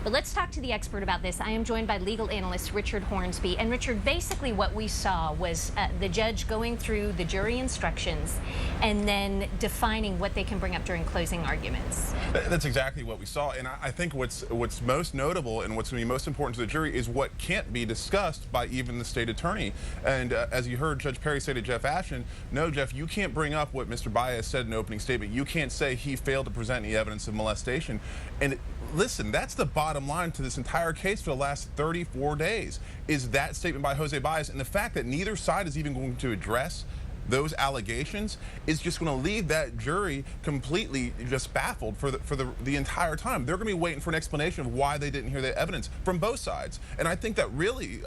But let's talk to the expert about this. I am joined by legal analyst Richard Hornsby. And Richard, basically what we saw was the judge going through the jury instructions and then defining what they can bring up during closing arguments. That's exactly what we saw, and I think what's most notable and what's going to be most important to the jury is what can't be discussed by even the state attorney. And as you heard Judge Perry say to Jeff Ashton, no, Jeff, you can't bring up what Mr. Baez said in the opening statement. You can't say he failed to present any evidence of molestation. And listen, that's the bottom line to this entire case for the last 34 days, is that statement by Jose Baez, and the fact that neither side is even going to address those allegations is just going to leave that jury completely just baffled for the entire time. They're going to be waiting for an explanation of why they didn't hear the evidence from both sides. And I think that really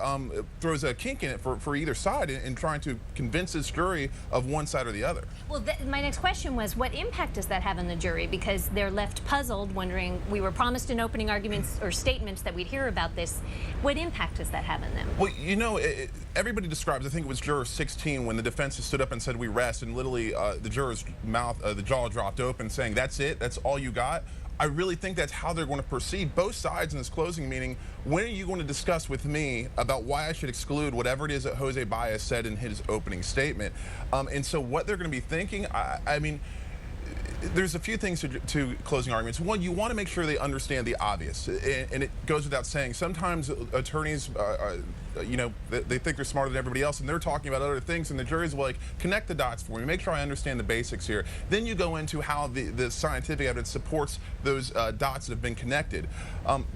throws a kink in it for either side in trying to convince this jury of one side or the other. Well, my next question was, what impact does that have on the jury? Because they're left puzzled, wondering, we were promised in opening arguments or statements that we'd hear about this. What impact does that have on them? Well, you know, everybody describes, I think it was juror 16 when the defense stood up and said we rest, and literally the juror's mouth, the jaw dropped open, saying, that's it, that's all you got. I really think that's how they're going to proceed. Both sides in this closing meeting, when are you going to discuss with me about why I should exclude whatever it is that Jose Baez said in his opening statement? And so what they're going to be thinking, I mean, there's a few things to closing arguments. One, you want to make sure they understand the obvious, and it goes without saying. Sometimes attorneys, you know, they think they're smarter than everybody else, and they're talking about other things, and the jury's like, connect the dots for me, make sure I understand the basics here. Then you go into how the scientific evidence supports those dots that have been connected.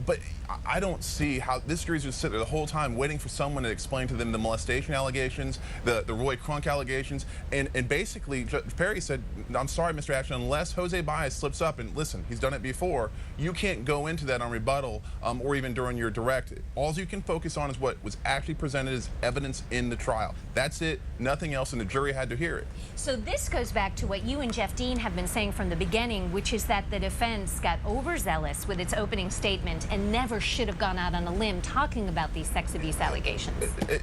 But I don't see how this jury's just sitting there the whole time waiting for someone to explain to them the molestation allegations, the Roy Crunk allegations, and basically Judge Perry said, I'm sorry, Mr. Ashton, unless Jose Baez slips up, and listen, he's done it before, you can't go into that on rebuttal or even during your direct. All you can focus on is what was actually presented as evidence in the trial. That's it, nothing else, and the jury had to hear it. So this goes back to what you and Jeff Dean have been saying from the beginning, which is that the defense got overzealous with its opening statement and never should have gone out on a limb talking about these sex abuse allegations.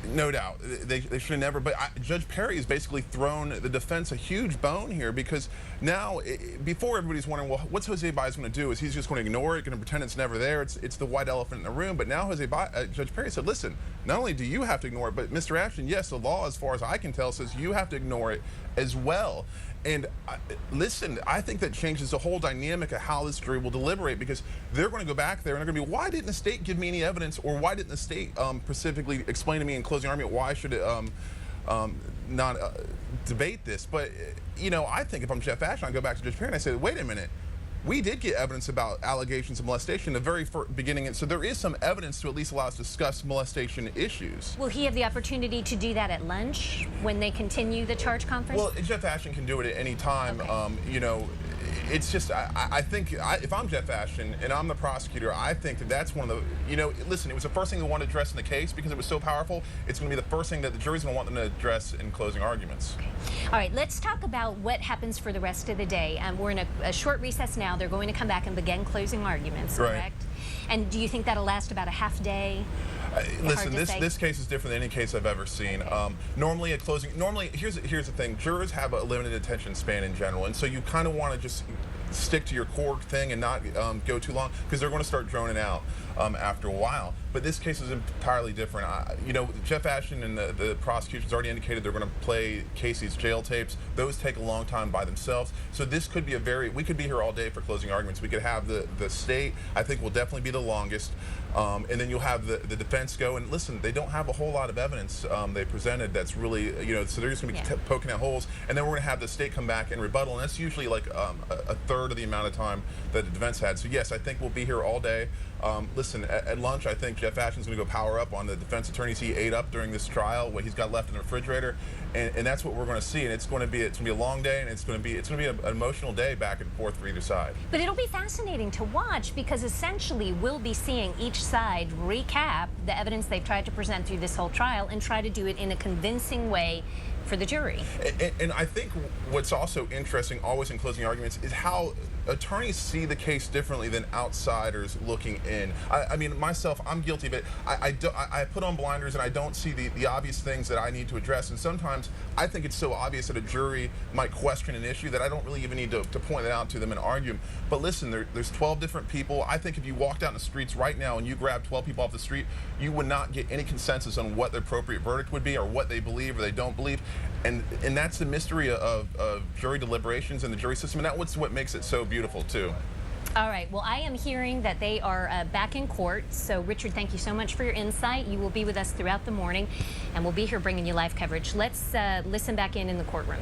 No doubt. They should have never, but Judge Perry has basically thrown the defense a huge bone here, because now, before everybody's wondering, well, what's Jose Baez going to do? Is he's just going to ignore it, going to pretend it's never there? It's the white elephant in the room. But now Judge Perry said, listen, not only do you have to ignore it, but Mr. Ashton, yes, the law, as far as I can tell, says you have to ignore it as well. And listen, I think that changes the whole dynamic of how this jury will deliberate, because they're going to go back there and they're going to be, why didn't the state give me any evidence, or why didn't the state specifically explain to me in closing argument why should it not debate this? But you know, I think if I'm Jeff Ashton, I go back to Judge Perry and I say, wait a minute, we did get evidence about allegations of molestation in the very beginning, and so there is some evidence to at least allow us to discuss molestation issues. Will he have the opportunity to do that at lunch when they continue the charge conference? Well, Jeff Ashton can do it at any time. Okay. You know, it's just, I think, if I'm Jeff Ashton and I'm the prosecutor, I think that that's one of the, you know, listen, it was the first thing they wanted to address in the case because it was so powerful. It's going to be the first thing that the jury's going to want them to address in closing arguments. Okay. All right, let's talk about what happens for the rest of the day. We're in a short recess now. They're going to come back and begin closing arguments, correct? Right. And do you think that'll last about a half day? Listen, this case is different than any case I've ever seen. Okay. Normally at closing, here's the thing, jurors have a limited attention span in general, and so you kind of want to just stick to your core thing and not go too long, because they're going to start droning out after a while. But this case is entirely different. You know, Jeff Ashton and the prosecution's already indicated they're going to play Casey's jail tapes. Those take a long time by themselves. So this could be we could be here all day for closing arguments. We could have the state, I think, will definitely be the longest. And then you'll have the defense go, and listen, they don't have a whole lot of evidence they presented that's really, you know, so they're just going to be poking at holes. And then we're going to have the state come back and rebuttal, and that's usually like a third of the amount of time that the defense had. So yes, I think we'll be here all day. Listen, at lunch, I think Jeff Ashton's going to go power up on the defense attorneys he ate up during this trial, what he's got left in the refrigerator, and that's what we're going to see. And it's going to be a long day, and it's going to be an emotional day back and forth for either side. But it'll be fascinating to watch, because essentially we'll be seeing each side recap the evidence they've tried to present through this whole trial and try to do it in a convincing way for the jury. And I think what's also interesting always in closing arguments is how attorneys see the case differently than outsiders looking in. I mean, myself, I'm guilty of it. I put on blinders and I don't see the obvious things that I need to address. And sometimes I think it's so obvious that a jury might question an issue that I don't really even need to point it out to them and argue. But listen, there's 12 different people. I think if you walked out in the streets right now and you grabbed 12 people off the street, you would not get any consensus on what the appropriate verdict would be or what they believe or they don't believe. And that's the mystery of jury deliberations and the jury system, and that's what makes it so beautiful too. All right, well, I am hearing that they are back in court. So Richard, thank you so much for your insight. You will be with us throughout the morning, and we'll be here bringing you live coverage. Let's listen back in the courtroom.